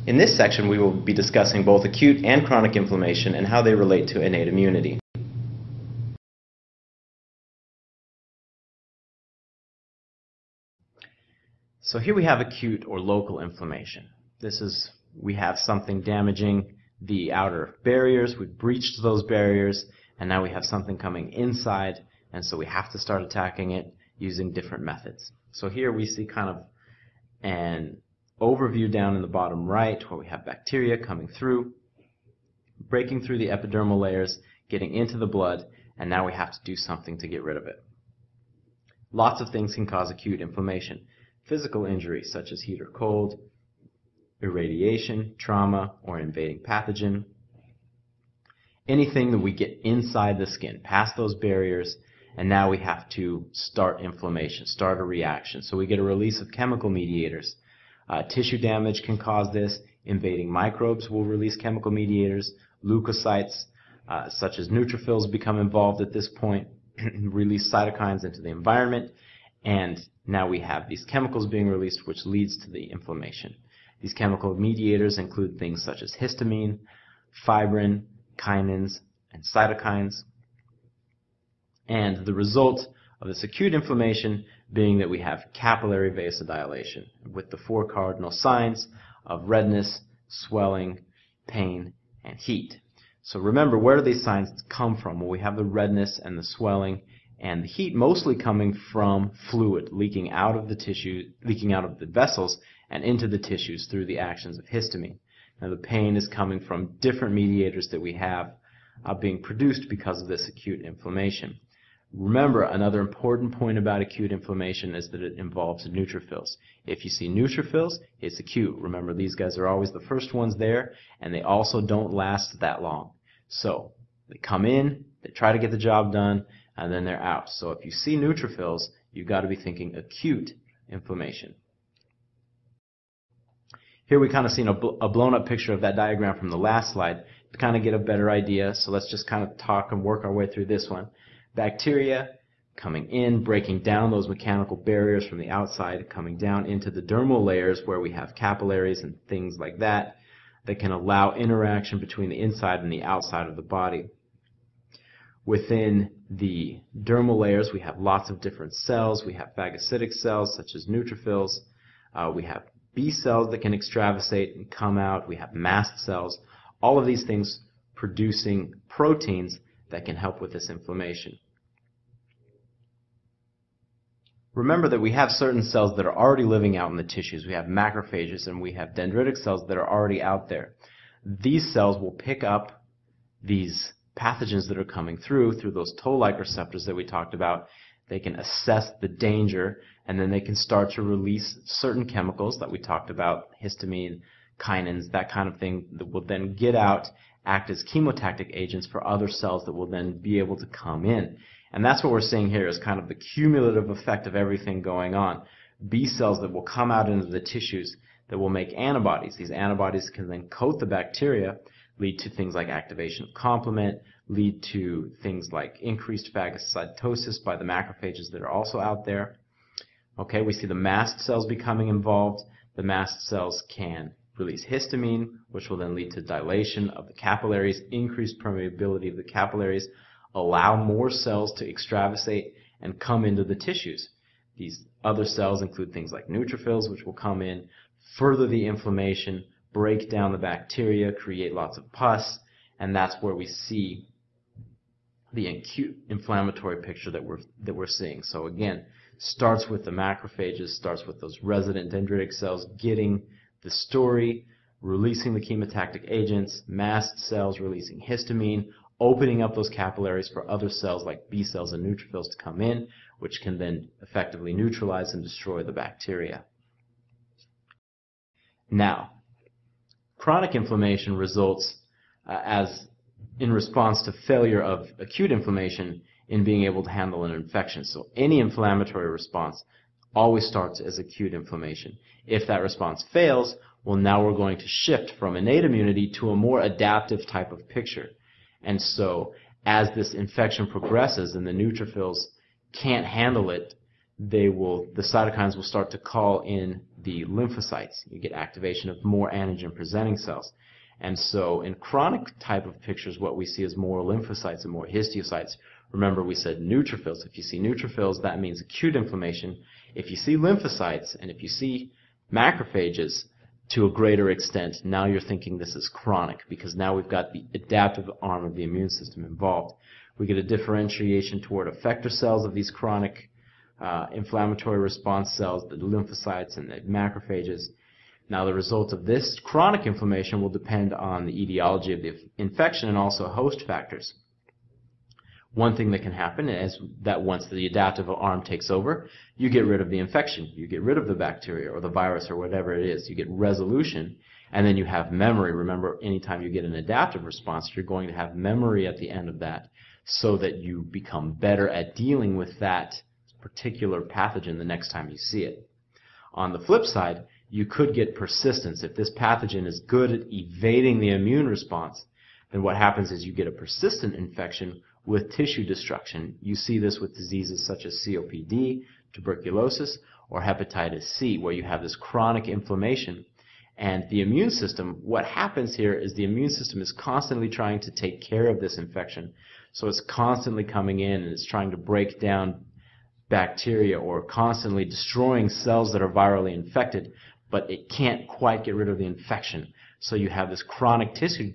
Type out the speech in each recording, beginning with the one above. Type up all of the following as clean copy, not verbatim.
In this section, we will be discussing both acute and chronic inflammation and how they relate to innate immunity. So here we have acute or local inflammation. We have something damaging the outer barriers, we've breached those barriers, and now we have something coming inside, and so we have to start attacking it using different methods. So here we see kind of an overview down in the bottom right where we have bacteria coming through, breaking through the epidermal layers, getting into the blood, and now we have to do something to get rid of it. Lots of things can cause acute inflammation. Physical injury such as heat or cold, irradiation, trauma, or invading pathogen. Anything that we get inside the skin, past those barriers, and now we have to start inflammation, start a reaction. So we get a release of chemical mediators. Tissue damage can cause this. Invading microbes will release chemical mediators. Leukocytes, such as neutrophils, become involved at this point, release cytokines into the environment, and now we have these chemicals being released, which leads to the inflammation. These chemical mediators include things such as histamine, fibrin, kinins, and cytokines. And the result of this acute inflammation being that we have capillary vasodilation with the 4 cardinal signs of redness, swelling, pain, and heat. So remember, where do these signs come from? Well, we have the redness and the swelling and the heat mostly coming from fluid leaking out of the tissue, leaking out of the vessels and into the tissues through the actions of histamine. Now the pain is coming from different mediators that we have being produced because of this acute inflammation. Remember, another important point about acute inflammation is that it involves neutrophils. If you see neutrophils, it's acute. Remember, these guys are always the first ones there, and they also don't last that long. So they come in, they try to get the job done, and then they're out. So if you see neutrophils, you've got to be thinking acute inflammation. Here we kind of seen a blown up picture of that diagram from the last slide to kind of get a better idea. So let's just kind of talk and work our way through this one. Bacteria coming in, breaking down those mechanical barriers from the outside, coming down into the dermal layers where we have capillaries and things like that that can allow interaction between the inside and the outside of the body. Within the dermal layers, we have lots of different cells. We have phagocytic cells such as neutrophils. We have B cells that can extravasate and come out. We have mast cells. All of these things producing proteins that can help with this inflammation. Remember that we have certain cells that are already living out in the tissues. We have macrophages and we have dendritic cells that are already out there. These cells will pick up these pathogens that are coming through those toll-like receptors that we talked about. They can assess the danger, and then they can start to release certain chemicals that we talked about, histamine, kinins, that kind of thing, that will then get out, act as chemotactic agents for other cells that will then be able to come in. And that's what we're seeing here is kind of the cumulative effect of everything going on. B cells that will come out into the tissues that will make antibodies. These antibodies can then coat the bacteria, lead to things like activation of complement, lead to things like increased phagocytosis by the macrophages that are also out there. Okay, we see the mast cells becoming involved. The mast cells can release histamine, which will then lead to dilation of the capillaries, increased permeability of the capillaries, allow more cells to extravasate and come into the tissues. These other cells include things like neutrophils, which will come in, further the inflammation, break down the bacteria, create lots of pus, and that's where we see the acute inflammatory picture that we're seeing. So again, starts with the macrophages, starts with those resident dendritic cells getting the story, releasing the chemotactic agents, mast cells releasing histamine, opening up those capillaries for other cells like B cells and neutrophils to come in, which can then effectively neutralize and destroy the bacteria. Now, chronic inflammation results as in response to failure of acute inflammation in being able to handle an infection. So any inflammatory response always starts as acute inflammation. If that response fails, well, now we're going to shift from innate immunity to a more adaptive type of picture. And so as this infection progresses and the neutrophils can't handle it, the cytokines will start to call in the lymphocytes. You get activation of more antigen-presenting cells. And so in chronic type of pictures, what we see is more lymphocytes and more histiocytes. Remember, we said neutrophils. If you see neutrophils, that means acute inflammation. If you see lymphocytes and if you see macrophages to a greater extent, now you're thinking this is chronic, because now we've got the adaptive arm of the immune system involved. We get a differentiation toward effector cells of these chronic inflammatory response cells, the lymphocytes and the macrophages. Now, the result of this chronic inflammation will depend on the etiology of the infection and also host factors. One thing that can happen is that once the adaptive arm takes over, you get rid of the infection. You get rid of the bacteria or the virus or whatever it is. You get resolution, and then you have memory. Remember, anytime you get an adaptive response, you're going to have memory at the end of that so that you become better at dealing with that particular pathogen the next time you see it. On the flip side, you could get persistence. If this pathogen is good at evading the immune response, then what happens is you get a persistent infection with tissue destruction. You see this with diseases such as COPD, tuberculosis, or hepatitis C, where you have this chronic inflammation. And the immune system, what happens here is the immune system is constantly trying to take care of this infection. So it's constantly coming in and it's trying to break down bacteria or constantly destroying cells that are virally infected, but it can't quite get rid of the infection. So you have this chronic tissue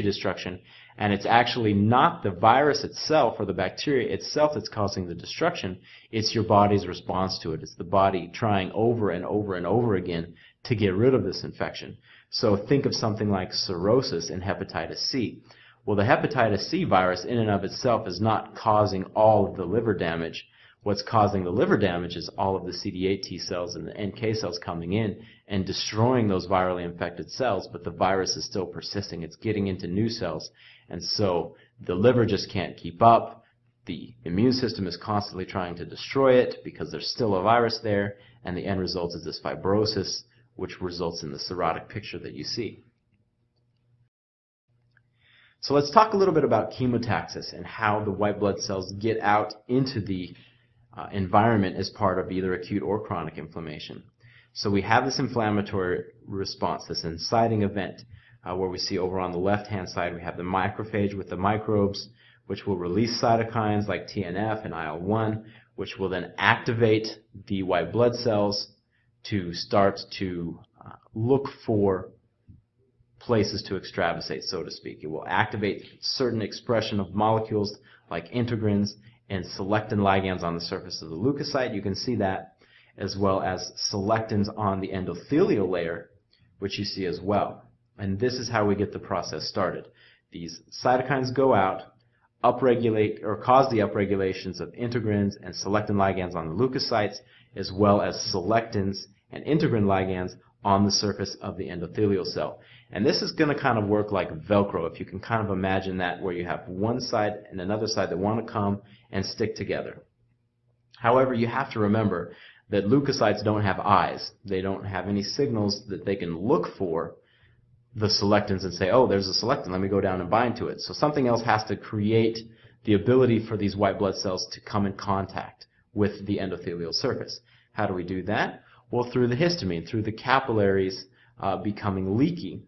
destruction, and it's actually not the virus itself or the bacteria itself that's causing the destruction. It's your body's response to it. It's the body trying over and over and over again to get rid of this infection. So think of something like cirrhosis in hepatitis C. Well, the hepatitis C virus in and of itself is not causing all of the liver damage. What's causing the liver damage is all of the CD8 T cells and the NK cells coming in and destroying those virally infected cells, but the virus is still persisting. It's getting into new cells, and so the liver just can't keep up. The immune system is constantly trying to destroy it because there's still a virus there, and the end result is this fibrosis, which results in the cirrhotic picture that you see. So let's talk a little bit about chemotaxis and how the white blood cells get out into the environment as part of either acute or chronic inflammation. So we have this inflammatory response, this inciting event, where we see over on the left-hand side we have the macrophage with the microbes, which will release cytokines like TNF and IL-1, which will then activate the white blood cells to start to look for places to extravasate, so to speak. It will activate certain expression of molecules like integrins and selectin ligands on the surface of the leukocyte. You can see that, as well as selectins on the endothelial layer, which you see as well. And this is how we get the process started. These cytokines go out, upregulate or cause the upregulations of integrins and selectin ligands on the leukocytes, as well as selectins and integrin ligands on the surface of the endothelial cell. And this is going to kind of work like Velcro, if you can kind of imagine that, where you have one side and another side that want to come and stick together. However, you have to remember that leukocytes don't have eyes. They don't have any signals that they can look for the selectins and say, oh, there's a selectin, let me go down and bind to it. So something else has to create the ability for these white blood cells to come in contact with the endothelial surface. How do we do that? Well, through the histamine, through the capillaries becoming leaky.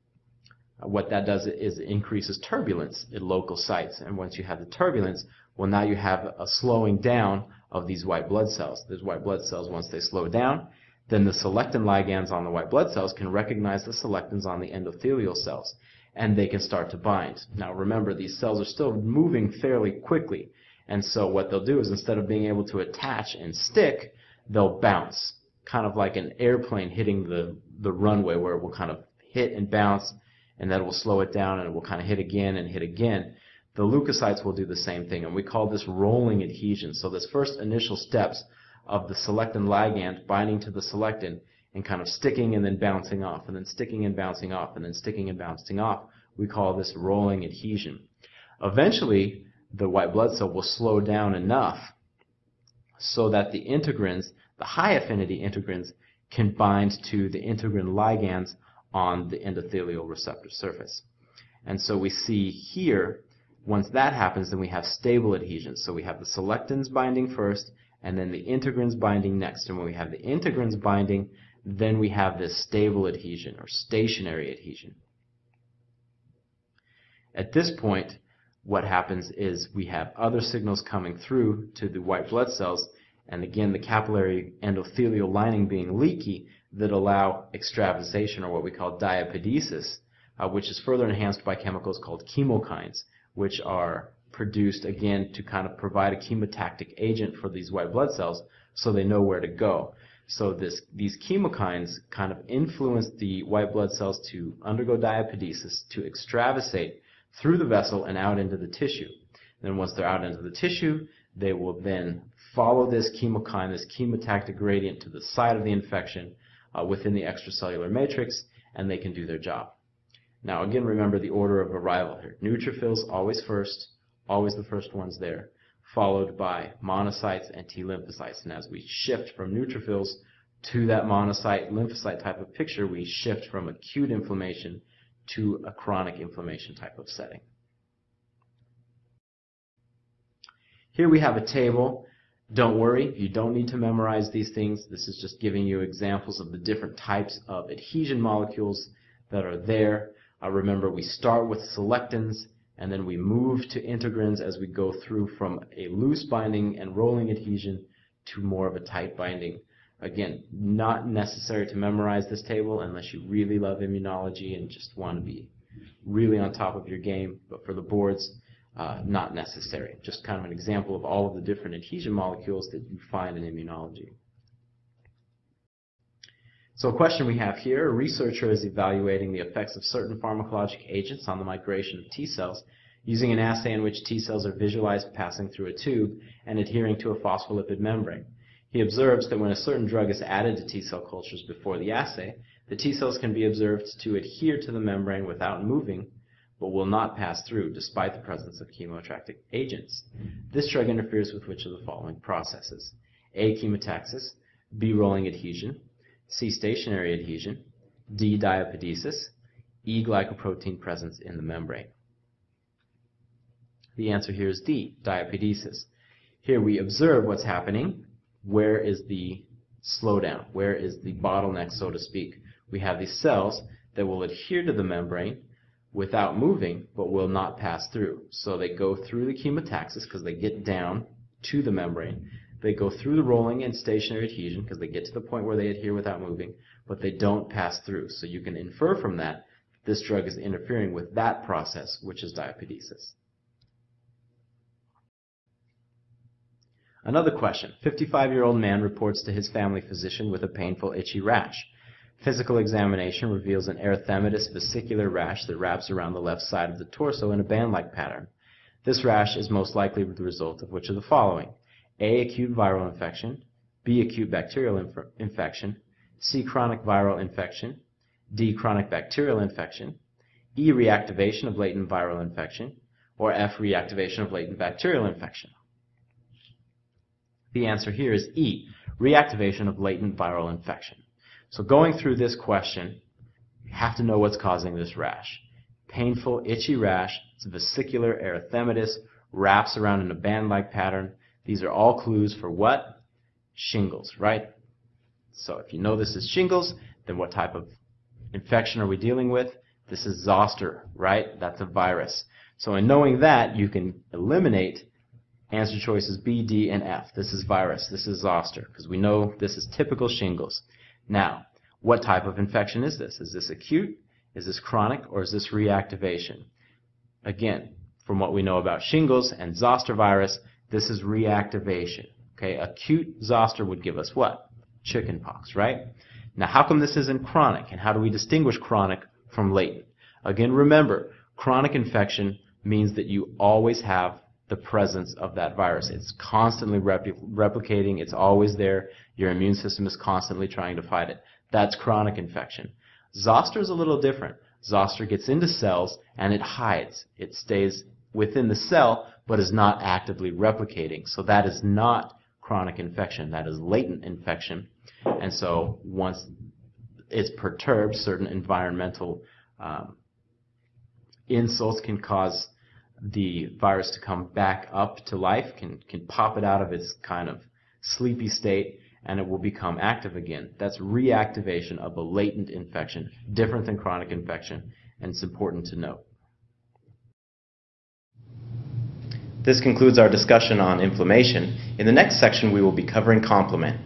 What that does is it increases turbulence at local sites. And once you have the turbulence, well, now you have a slowing down of these white blood cells. These white blood cells, once they slow down, then the selectin ligands on the white blood cells can recognize the selectins on the endothelial cells, and they can start to bind. Now remember, these cells are still moving fairly quickly, and so what they'll do is instead of being able to attach and stick, they'll bounce, kind of like an airplane hitting the runway, where it will kind of hit and bounce, and that will slow it down, and it will kind of hit again and hit again. The leukocytes will do the same thing, and we call this rolling adhesion. So this first initial steps of the selectin ligand binding to the selectin and kind of sticking and then bouncing off, and then sticking and bouncing off, and then sticking and bouncing off, we call this rolling adhesion. Eventually, the white blood cell will slow down enough so that the integrins, the high affinity integrins, can bind to the integrin ligands on the endothelial receptor surface. And so we see here, once that happens, then we have stable adhesions. So we have the selectins binding first, and then the integrins binding next. And when we have the integrins binding, then we have this stable adhesion or stationary adhesion. At this point, what happens is we have other signals coming through to the white blood cells, and again the capillary endothelial lining being leaky, that allow extravasation, or what we call diapedesis, which is further enhanced by chemicals called chemokines, which are produced again to kind of provide a chemotactic agent for these white blood cells so they know where to go. So these chemokines kind of influence the white blood cells to undergo diapedesis, to extravasate through the vessel and out into the tissue. Then once they're out into the tissue, they will then follow this chemokine, this chemotactic gradient, to the site of the infection within the extracellular matrix, and they can do their job. Now again, remember the order of arrival here. Neutrophils always first, always the first ones there, followed by monocytes and T lymphocytes. And as we shift from neutrophils to that monocyte lymphocyte type of picture, we shift from acute inflammation to a chronic inflammation type of setting. Here we have a table. Don't worry, you don't need to memorize these things. This is just giving you examples of the different types of adhesion molecules that are there. Remember, we start with selectins, and then we move to integrins as we go through from a loose binding and rolling adhesion to more of a tight binding. Again, not necessary to memorize this table unless you really love immunology and just want to be really on top of your game, but for the boards, not necessary. Just kind of an example of all of the different adhesion molecules that you find in immunology. So a question we have here, a researcher is evaluating the effects of certain pharmacologic agents on the migration of T cells using an assay in which T cells are visualized passing through a tube and adhering to a phospholipid membrane. He observes that when a certain drug is added to T cell cultures before the assay, the T cells can be observed to adhere to the membrane without moving, but will not pass through despite the presence of chemoattractive agents. This drug interferes with which of the following processes? A. Chemotaxis, B. Rolling adhesion, C. Stationary adhesion, D. Diapedesis, E. Glycoprotein presence in the membrane. The answer here is D. Diapedesis. Here we observe what's happening. Where is the slowdown? Where is the bottleneck, so to speak? We have these cells that will adhere to the membrane without moving, but will not pass through. So they go through the chemotaxis because they get down to the membrane. They go through the rolling and stationary adhesion because they get to the point where they adhere without moving, but they don't pass through. So you can infer from that this drug is interfering with that process, which is diapedesis. Another question. 55-year-old man reports to his family physician with a painful itchy rash. Physical examination reveals an erythematous vesicular rash that wraps around the left side of the torso in a band-like pattern. This rash is most likely the result of which of the following? A. Acute viral infection, B. Acute bacterial infection, C. Chronic viral infection, D. Chronic bacterial infection, E. Reactivation of latent viral infection, or F. Reactivation of latent bacterial infection. The answer here is E. Reactivation of latent viral infection. So going through this question, you have to know what's causing this rash. Painful, itchy rash, it's vesicular, erythematous, wraps around in a band-like pattern. These are all clues for what? Shingles, right? So if you know this is shingles, then what type of infection are we dealing with? This is zoster, right? That's a virus. So in knowing that, you can eliminate answer choices B, D, and F. This is virus. This is zoster, because we know this is typical shingles. Now, what type of infection is this? Is this acute? Is this chronic? Or is this reactivation? Again, from what we know about shingles and zoster virus, this is reactivation. Okay, acute zoster would give us what? Chickenpox, right? Now, how come this isn't chronic? And how do we distinguish chronic from latent? Again, remember, chronic infection means that you always have the presence of that virus. It's constantly replicating. It's always there. Your immune system is constantly trying to fight it. That's chronic infection. Zoster is a little different. Zoster gets into cells and it hides. It stays within the cell but is not actively replicating. So that is not chronic infection. That is latent infection. And so once it's perturbed, certain environmental insults can cause the virus to come back up to life, can pop it out of its kind of sleepy state, and it will become active again. That's reactivation of a latent infection, different than chronic infection, and it's important to note. This concludes our discussion on inflammation. In the next section, we will be covering complement.